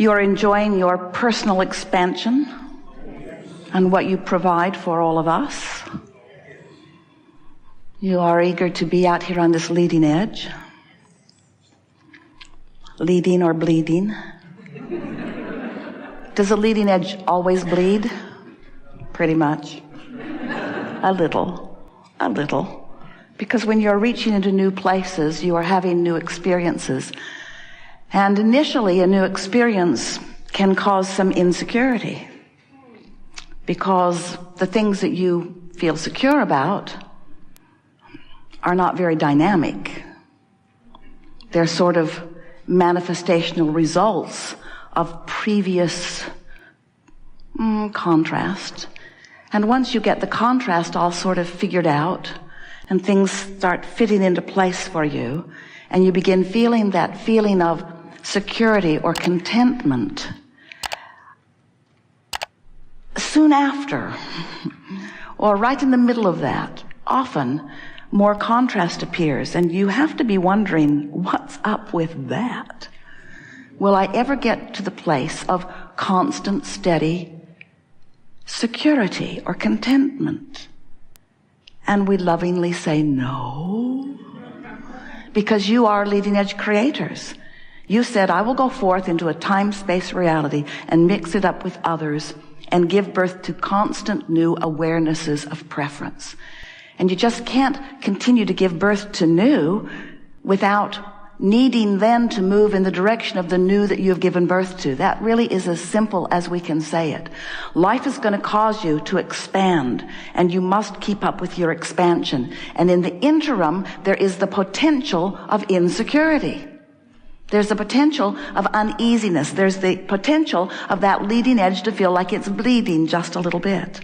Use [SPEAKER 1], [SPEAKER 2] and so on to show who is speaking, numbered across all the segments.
[SPEAKER 1] You are enjoying your personal expansion and what you provide for all of us. You are eager to be out here on this leading edge. Leading or bleeding. Does the leading edge always bleed? Pretty much. A little. Because when you're reaching into new places, you are having new experiences. And initially, a new experience can cause some insecurity. Because the things that you feel secure about are not very dynamic. They're sort of manifestational results of previous contrast. And once you get the contrast all sort of figured out and things start fitting into place for you, and you begin feeling that feeling of security or contentment, soon after, or right in the middle of that, often more contrast appears, and you have to be wondering, what's up with that? Will I ever get to the place of constant, steady security or contentment? And we lovingly say no, because you are leading edge creators. You said, I will go forth into a time-space reality and mix it up with others and give birth to constant new awarenesses of preference. And you just can't continue to give birth to new without needing then to move in the direction of the new that you've given birth to. That really is as simple as we can say it. Life is going to cause you to expand, and you must keep up with your expansion. And in the interim, there is the potential of insecurity. There's the potential of uneasiness. There's the potential of that leading edge to feel like it's bleeding just a little bit.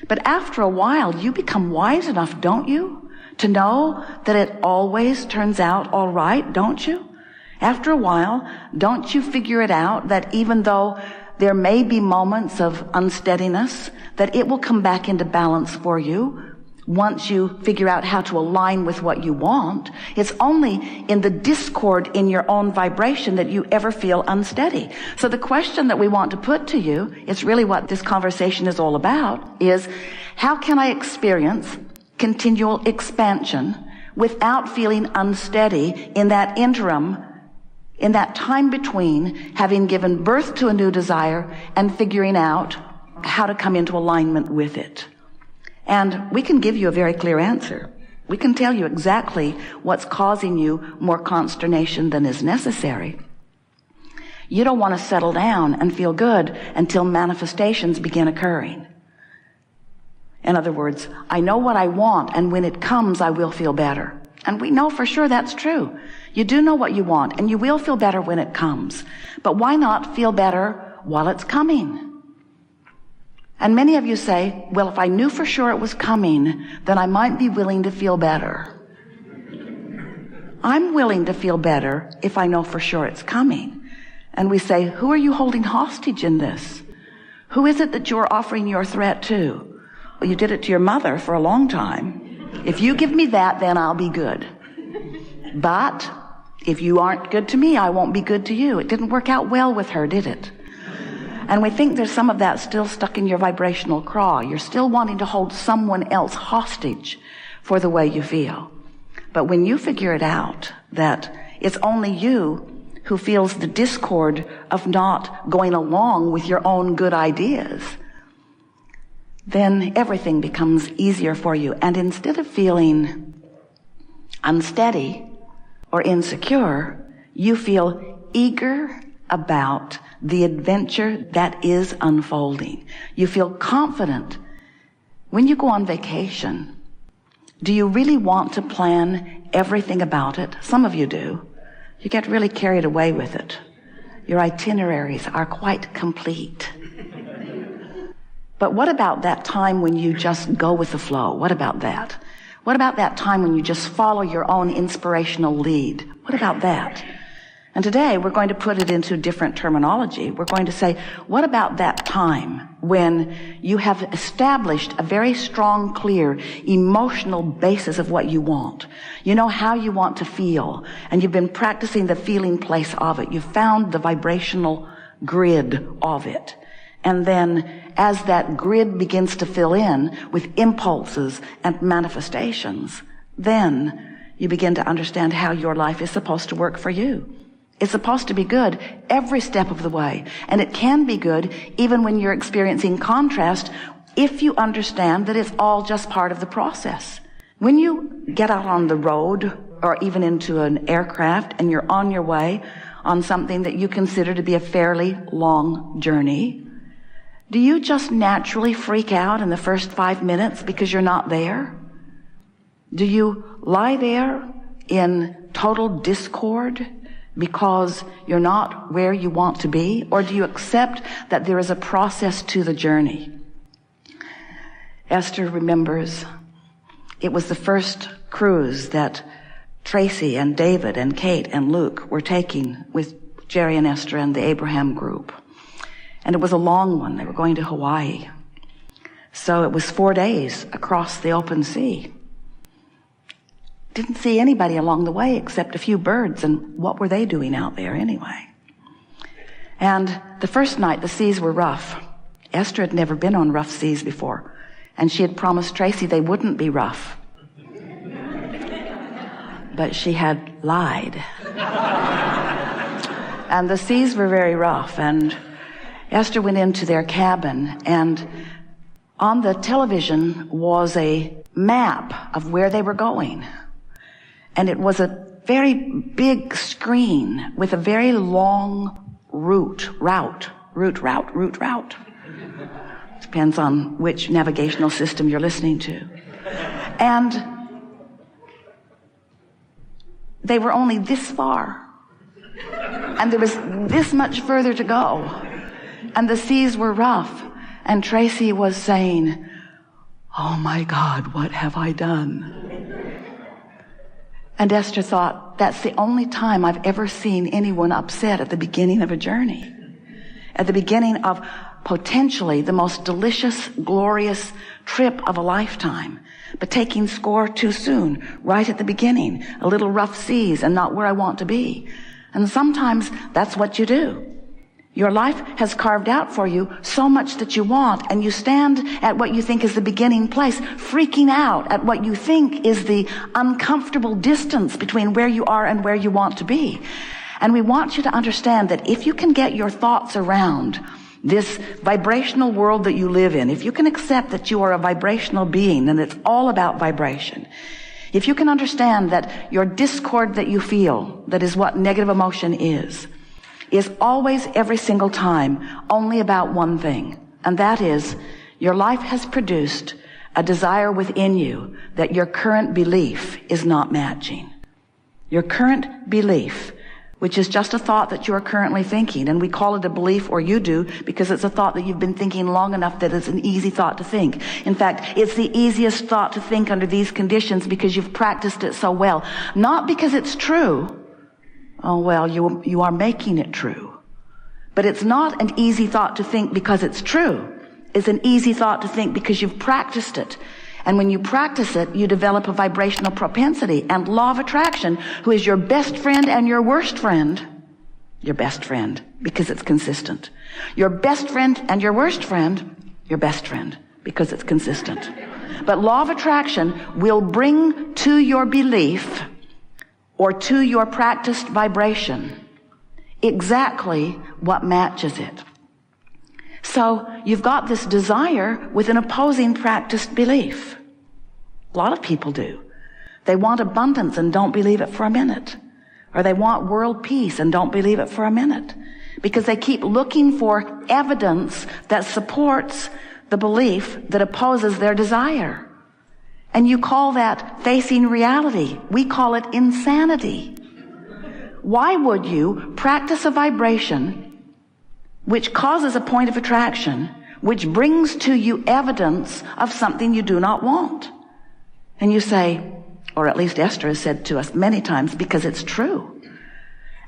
[SPEAKER 1] But after a while, you become wise enough, don't you, to know that it always turns out all right, don't you? After a while, don't you figure it out that even though there may be moments of unsteadiness, that it will come back into balance for you once you figure out how to align with what you want? It's only in the discord in your own vibration that you ever feel unsteady. So the question that we want to put to you, it's really what this conversation is all about, is how can I experience continual expansion without feeling unsteady in that interim, in that time between having given birth to a new desire and figuring out how to come into alignment with it? And we can give you a very clear answer. We can tell you exactly what's causing you more consternation than is necessary. You don't want to settle down and feel good until manifestations begin occurring. In other words, I know what I want, and when it comes, I will feel better. And we know for sure that's true. You do know what you want, and you will feel better when it comes. But why not feel better while it's coming? And many of you say, well, if I knew for sure it was coming, then I might be willing to feel better. I'm willing to feel better if I know for sure it's coming. And we say, who are you holding hostage in this? Who is it that you're offering your threat to? Well, you did it to your mother for a long time. If you give me that, then I'll be good. But if you aren't good to me, I won't be good to you. It didn't work out well with her, did it? And we think there's some of that still stuck in your vibrational craw. You're still wanting to hold someone else hostage for the way you feel. But when you figure it out that it's only you who feels the discord of not going along with your own good ideas, then everything becomes easier for you. And instead of feeling unsteady or insecure, you feel eager about the adventure that is unfolding. You feel confident. When you go on vacation, do you really want to plan everything about it? Some of you do. You get really carried away with it. Your itineraries are quite complete. But what about that time when you just go with the flow? What about that? What about that time when you just follow your own inspirational lead? What about that? And today we're going to put it into different terminology. We're going to say, what about that time when you have established a very strong, clear, emotional basis of what you want? You know how you want to feel, and you've been practicing the feeling place of it. You've found the vibrational grid of it. And then as that grid begins to fill in with impulses and manifestations, then you begin to understand how your life is supposed to work for you. It's supposed to be good every step of the way. And it can be good even when you're experiencing contrast if you understand that it's all just part of the process. When you get out on the road or even into an aircraft and you're on your way on something that you consider to be a fairly long journey, do you just naturally freak out in the first 5 minutes because you're not there? Do you lie there in total discord because you're not where you want to be? Or do you accept that there is a process to the journey? Esther remembers it was the first cruise that Tracy and David and Kate and Luke were taking with Jerry and Esther and the Abraham group. And it was a long one. They were going to Hawaii. So it was 4 days across the open sea. Didn't see anybody along the way except a few birds, and what were they doing out there anyway? And the first night the seas were rough. Esther had never been on rough seas before, and she had promised Tracy they wouldn't be rough. But she had lied. And the seas were very rough, and Esther went into their cabin, and on the television was a map of where they were going. And it was a very big screen with a very long route. Depends on which navigational system you're listening to. And they were only this far. And there was this much further to go. And the seas were rough. And Tracy was saying, "Oh my God, what have I done?" And Esther thought, that's the only time I've ever seen anyone upset at the beginning of a journey. At the beginning of potentially the most delicious, glorious trip of a lifetime. But taking score too soon, right at the beginning. A little rough seas and not where I want to be. And sometimes that's what you do. Your life has carved out for you so much that you want, and you stand at what you think is the beginning place, freaking out at what you think is the uncomfortable distance between where you are and where you want to be. And we want you to understand that if you can get your thoughts around this vibrational world that you live in, if you can accept that you are a vibrational being and it's all about vibration, if you can understand that your discord that you feel, that is what negative emotion is always, every single time, only about one thing. And that is, your life has produced a desire within you that your current belief is not matching. Your current belief, which is just a thought that you are currently thinking, and we call it a belief, or you do, because it's a thought that you've been thinking long enough that it's an easy thought to think. In fact, it's the easiest thought to think under these conditions because you've practiced it so well. Not because it's true. Oh, well, you are making it true. But it's not an easy thought to think because it's true. It's an easy thought to think because you've practiced it. And when you practice it, you develop a vibrational propensity. And law of attraction, who is your best friend and your worst friend, your best friend, because it's consistent. Your best friend and your worst friend, your best friend, because it's consistent. But law of attraction will bring to your belief or to your practiced vibration exactly what matches it. So you've got this desire with an opposing practiced belief. A lot of people do. They want abundance and don't believe it for a minute. Or they want world peace and don't believe it for a minute. Because they keep looking for evidence that supports the belief that opposes their desire. And you call that facing reality. We call it insanity. Why would you practice a vibration which causes a point of attraction, which brings to you evidence of something you do not want? And you say, or at least Esther has said to us many times, because it's true.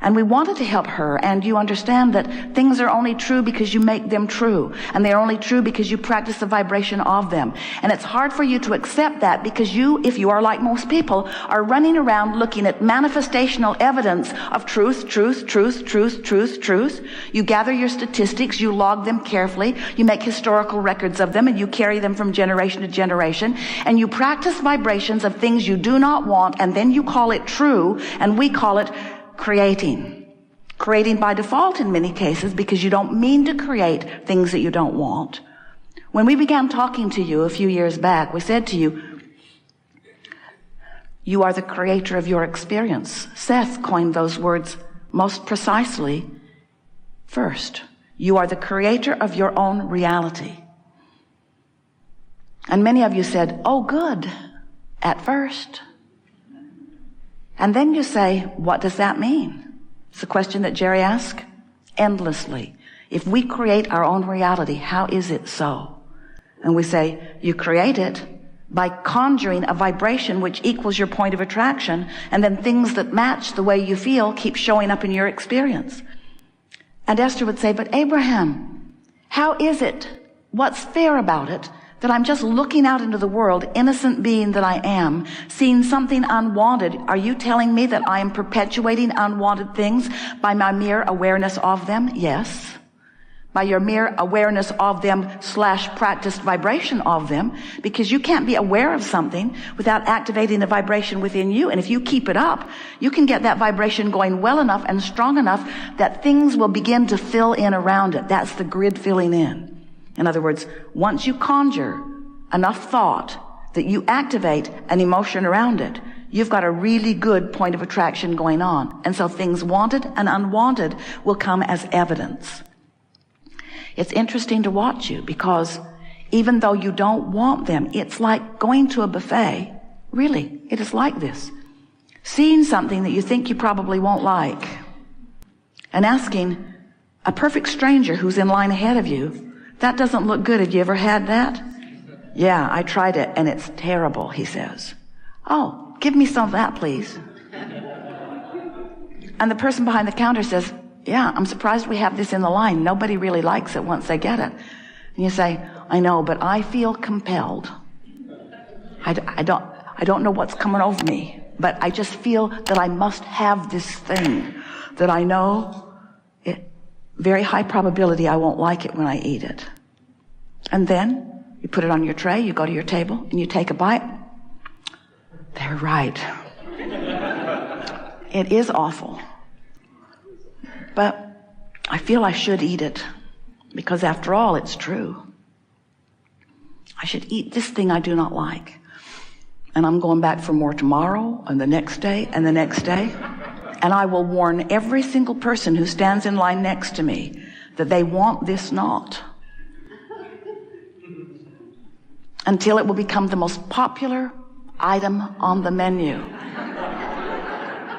[SPEAKER 1] And we wanted to help her, and you understand that things are only true because you make them true. And they're only true because you practice the vibration of them. And it's hard for you to accept that because you, if you are like most people, are running around looking at manifestational evidence of truth, truth, truth, truth, truth, truth. You gather your statistics, you log them carefully, you make historical records of them, and you carry them from generation to generation. And you practice vibrations of things you do not want, and then you call it true, and we call it creating by default in many cases because you don't mean to create things that you don't want. When we began talking to you a few years back, we said to you, you are the creator of your experience. Seth coined those words most precisely first. You are the creator of your own reality. And many of you said, oh, good, at first. And then you say, what does that mean? It's a question that Jerry asked endlessly. If we create our own reality, how is it so? And we say, you create it by conjuring a vibration which equals your point of attraction, and then things that match the way you feel keep showing up in your experience. And Esther would say, but Abraham, how is it? What's fair about it? That I'm just looking out into the world, innocent being that I am, seeing something unwanted. Are you telling me that I am perpetuating unwanted things by my mere awareness of them? Yes. By your mere awareness of them / practiced vibration of them, because you can't be aware of something without activating the vibration within you. And if you keep it up, you can get that vibration going well enough and strong enough that things will begin to fill in around it. That's the grid filling in. In other words, once you conjure enough thought that you activate an emotion around it, you've got a really good point of attraction going on. And so things wanted and unwanted will come as evidence. It's interesting to watch you because even though you don't want them, it's like going to a buffet. Really, it is like this. Seeing something that you think you probably won't like and asking a perfect stranger who's in line ahead of you, that doesn't look good. Have you ever had that? Yeah, I tried it and it's terrible, he says. Oh, give me some of that, please. And the person behind the counter says, yeah, I'm surprised we have this in the line. Nobody really likes it once they get it. And you say, I know, but I feel compelled. I don't know what's coming over me, but I just feel that I must have this thing that I know very high probability I won't like it when I eat it. And then you put it on your tray, you go to your table, and you take a bite. They're right. It is awful. But I feel I should eat it because after all, it's true. I should eat this thing I do not like. And I'm going back for more tomorrow and the next day and the next day. And I will warn every single person who stands in line next to me that they want this not. Until it will become the most popular item on the menu.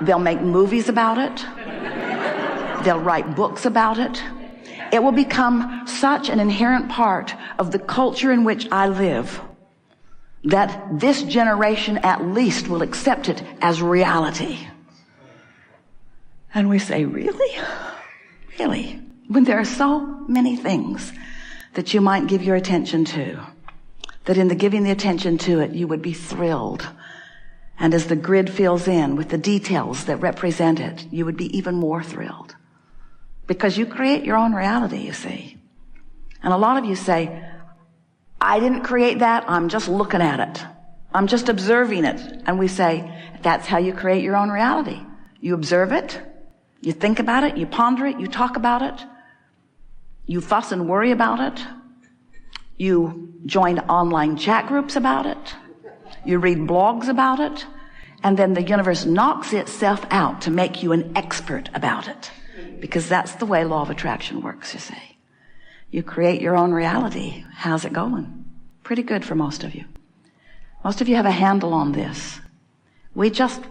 [SPEAKER 1] They'll make movies about it. They'll write books about it. It will become such an inherent part of the culture in which I live that this generation at least will accept it as reality. And we say, really? Really? When there are so many things that you might give your attention to, that in the giving the attention to it, you would be thrilled. And as the grid fills in with the details that represent it, you would be even more thrilled. Because you create your own reality, you see. And a lot of you say, I didn't create that, I'm just looking at it. I'm just observing it. And we say, that's how you create your own reality. You observe it. You think about it, you ponder it, you talk about it, you fuss and worry about it, you join online chat groups about it, you read blogs about it, and then the universe knocks itself out to make you an expert about it. Because that's the way law of attraction works, you see. You create your own reality. How's it going? Pretty good for most of you. Most of you have a handle on this. We just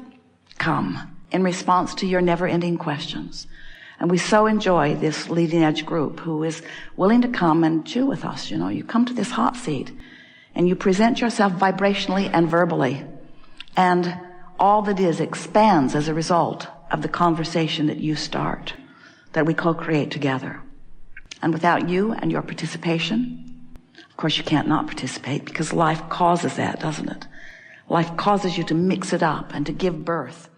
[SPEAKER 1] come in response to your never-ending questions. And we so enjoy this leading edge group who is willing to come and chew with us. You know, you come to this hot seat and you present yourself vibrationally and verbally. And all that is expands as a result. of the conversation that you start, that we co-create together. And without you and your participation, of course you can't not participate, because life causes that, doesn't it? Life causes you to mix it up and to give birth